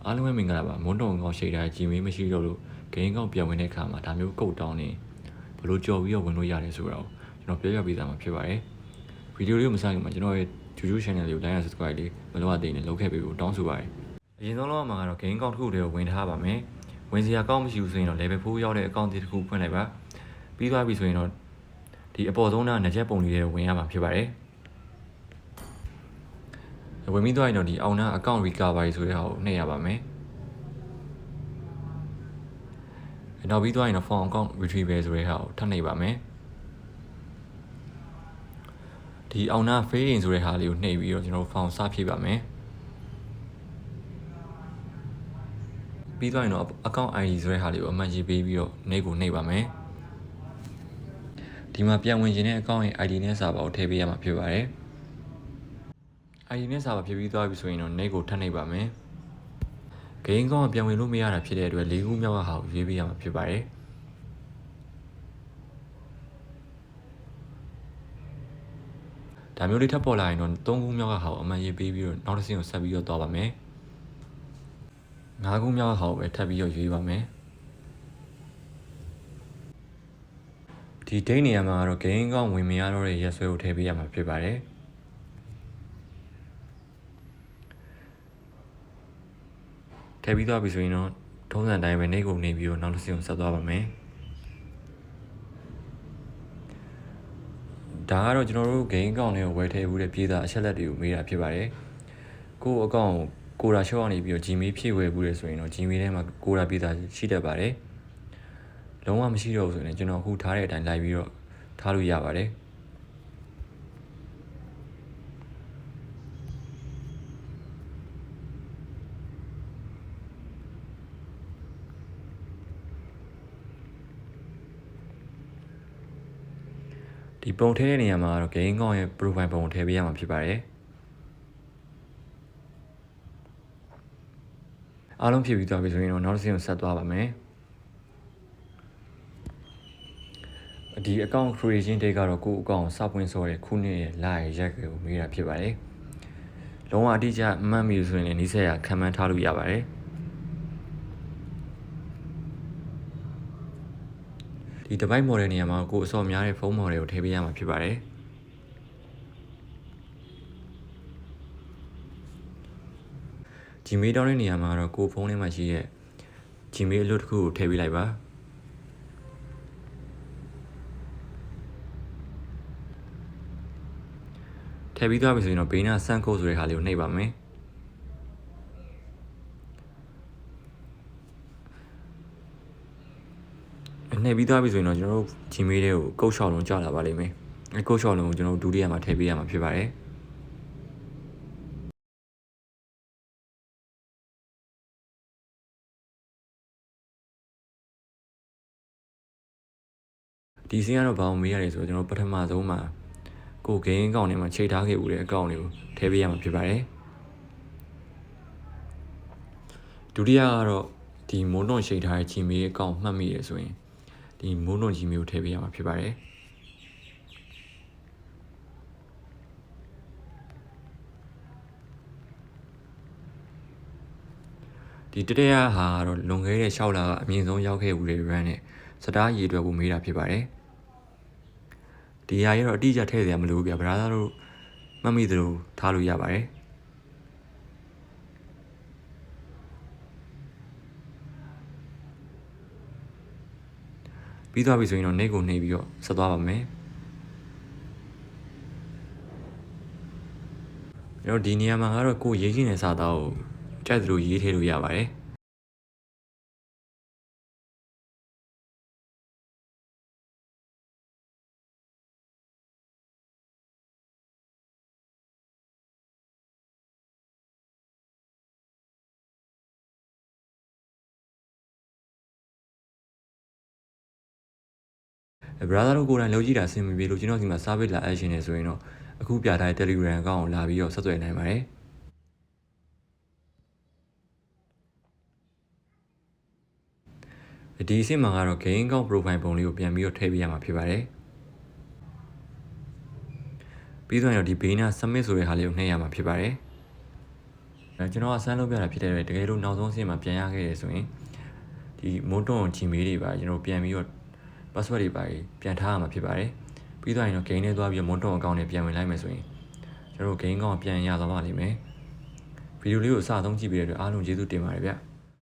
အားလုံးပဲမင်္ဂလာပါမွန်းတုံကောင်းရှိတာဂျီမေးမရှိတော့လို့ဂိမ်းကောင်းပြန်ဝင်တဲ့အခါမှာဒါမျိုးကုတ်တောင်းနေဘလို့ကြော်ပြီးတော့ဝင်လို့ရတယ်ဆိုတော့ကျွန်တော်ပြောပြပေးသားမှာဖြစ်ပါတယ်ဗီဒီယိုလေးကိုမစခင်မှာကျွန်တော်ရဲ့ YouTube channel လေးကို like and subscribe လေးမလုပ်ရသေးရင်လုပ်ခဲ့ပေးဖို့တောင်းဆိုပါတယ်အရင်ဆုံးတော့မှာကတော့ဂိမ်းကောင်းတစ်ခုတည်းကိုဝင်ထားပါမယ်ဝင်စရာကောင်းမရှိဘူးဆိုရင်တော့ level 4ရောက်တဲ့အကောင့်တစ်ခုဖွင့်လိုက်ပါပြီးသွားပြီဆိုရင်တော့ဒီအပေါ်ဆုံးကနှစ်ချက်ပုံလေးတွေဝင်ရမှာဖြစ်ပါတယ်ဝင်ပြီးသွားရင်တော့ဒီအောင်နာ account recovery ဆိုတဲ့ဟာကိုနှိပ်ရပါမယ်နောက်ပြီးသွားရင်တော့ phone account retrieval ဆိုတဲ့ဟာကိုထပ်နှိပ်ပါမယ်ဒီအောင်နာ fading ဆိုတဲ့ဟာလေးကိုနှိပ်ပြီးတော့ကျွန်တော် phone စဖြည့်ပါမယ်ပြီးသွားရင်တော့ account ID ဆိုတဲ့ဟာလေးကိုအမှတ်ရေးပေးပြီးတော့နှိပ်ကိုနှိပ်ပါမယ်ဒီမှာပြန်ဝင်ခြင်းတဲ့ account ရဲ့ ID နဲ့စာပါကိုထည့်ပေးရမှာဖြစ်ပါတယ်ID နဲ့စာပါဖြည့်ပြီးသွားပြီဆိုရင်တော့နှိပ်ကိုထပ်နှိပ်ပါမယ်ဂိမ်းကောင်းပြန်ဝင်လို့မရတာဖြစ်တဲ့အတွက်၄ခုမြောက်ကဟာကိုရွေးပေးရမှာဖြစ်ပါတယ်ဒါမျိုးလေးထပ်ပေါ်လာရင်တော့၃ခုမြောက်ကဟာကိုအမှန်ရေးပေးပြီးတော့နောက်တစ်ဆင့်ကိုဆက်ပြီးတော့သွားပါမယ်၅ခုမြောက်ကဟာကိုပဲထပ်ပြီးတော့ရွေးပါမယ်ဒီဒိတ်နေရာမှာတော့ဂိမ်းကောင်းဝင်မရတော့တဲ့ရက်စွဲကိုထည့်ပေးရမှာဖြစ်ပါတယ်ထည့်ပြီးသွားပြီဆိုရင်တော့ထုံးစံတိုင်းပဲနေကုန်နေပြီးတော့နောက်တစ်ဆင့်ကိုဆက်သွားပါမယ်ဒါကတော့ကျွန်တော်တို့ဂိမ်းအကောင့်တွေကိုဝယ်ထည့်ဘူးတဲ့ပြည်သားအချက်လက်တွေကိုမေးတာဖြစ်ပါတယ်ကိုယ့်အကောင့်ကိုရာရှော့ကနေပြီးတော့ Gmail ဖြည့်ဝယ်ဘူးလေဆိုရင်တော့ Gmail ထဲမှာကိုရာပြည်သားရှိတတ်ပါတယ်လုံးဝမရှိတော့ဘူးဆိုရင်ကျွန်တော်အခုထားတဲ့အတိုင်းလိုက်ပြီးတော့ထားလို့ရပါတယ်ဒီပုံထည့်တဲ့နေရာမှာတော့ game ကောင်းရဲ့ profile ပုံကိုထည့်ပေးရမှာဖြစ်ပါတယ်အားလုံးဖြည့်ပြီးသွားပြီဆိုရင်တော့နောက်တစ်ဆင့်ကိုဆက်သွားပါမယ်ဒီ account creation date ကတော့ကိုယ့် account ကိုစပွင့်စောတဲ့ခုနှစ်ရဲ့လရဲ့ရက်ကိုမေးတာဖြစ်ပါတယ်လုံးဝအတိအကျမှတ်မိလို့ဆိုရင်လည်းနီးစပ်ရာခံမှန်းထားလို့ရပါတယ်ဒီ device model နေရာမှာကိုယ်အစောများတဲ့ဖုန်း model ကိုထည့်ပေးရမှာဖြစ်ပါတယ်Gmail တောင်းတဲ့နေရာမှာတော့ကိုယ်ဖုန်းထဲမှာရှိတဲ့ Gmail အလုပ်တစ်ခုကိုထည့်ပေးလိုက်ပါထည့်ပြီးသွားပြီဆိုရင်တော့ဘေးနာဆန့်ကုတ်ဆိုတဲ့ဟာလေးကိုနှိပ်ပါမယ်နှိပ်ပြီးသွားပြီဆိုရင်တော့ကျွန်တော်တို့ Gmail တွေကိုကုတ်လျှောက်လုံးကြာလာပါလိမ့်မယ်အဲကုတ်လျှောက်လုံးကိုကျွန်တော်တို့ဒုတိယမှာထည့်ပေးရမှာဖြစ်ပါတယ်ဒီစင်းကတော့ဘာလို့မေးရတယ်ဆိုတော့ကျွန်တော်ပထမဆုံးမှာကိုဂိမ်းအကောင့်ထဲမှာချိန်ထားခဲ့ဦးတဲ့အကောင့်တွေကိုထည့်ပေးရမှာဖြစ်ပါတယ်ဒုတိယကတော့ဒီမိုးနှုံချိန်ထားတဲ့ Gmail အကောင့်မှတ်မိရဆိုရင်ဒီမိုးနှုံ Gmail ကိုထည့်ပေးရမှာဖြစ်ပါတယ်ဒီတတိယဟာကတော့လွန်ခဲ့တဲ့6လကအမြင့်ဆုံးရောက်ခဲ့ဦးတဲ့ run နဲ့စတားရေအတွက်ကိုမေးတာဖြစ်ပါတယ်ဒီဟာရတော့အတိအကျထည့်စရာမလိုဘူးဗျာဗရာသားတို့မှတ်မိသလိုထားလို့ရပါတယ်ပြီးသွားပြီဆိုရင်တော့နေကိုနှိပ်ပြီးတော့ဆက်သွားပါမယ်အဲ့တော့ဒီနေရာမှာကတော့ကိုရေးချင်းတဲ့စာသားကိုကြိုက်သလိုရေးထည့်လို့ရပါတယ်ဘရာသာတို့ကိုယ်တိုင်လုပ်ကြည့်တာအဆင်မပြေလို့ကျွန်တော်ဒီမှာ service လာအပ်ရှင်နေဆိုရင်တော့အခုပြထားတဲ့ Telegram အကောင့်ကိုလာပြီးတော့ဆက်သွယ်နိုင်ပါတယ်ဒီအဆင့်မှာကတော့ game account profile ပုံလေးကိုပြန်ပြီးတော့ထည့်ပေးရမှာဖြစ်ပါတယ်ပြီးတော့ဒီဘေးနာ submit ဆိုတဲ့ဟာလေးကိုနှိပ်ရမှာဖြစ်ပါတယ် ကျွန်တော်ကဆန်းလုပ်ပြတာဖြစ်တဲ့တကယ်လို့နောက်ဆုံးအဆင့်မှာပြန်ရခဲ့ရဆိုရင်ဒီမုံတွန်း Gmail တွေပါကျွန်တော်ပြန်ပြီးတော့ password တွေပါပြန်ထားရမှာဖြစ်ပါတယ်ပြီးတော့ရင်တော့ gain နဲ့သွားပြီးမုံတွန်း account နဲ့ပြန်ဝင်လိုက်မယ်ဆိုရင်ကျွန်တော် gain account ပြန်ရသွားပါလိမ့်မယ်ဗီဒီယိုလေးကိုအစအဆုံးကြည့်ပေးတဲ့အတွက်အားလုံးကျေးဇူးတင်ပါတယ်ဗျ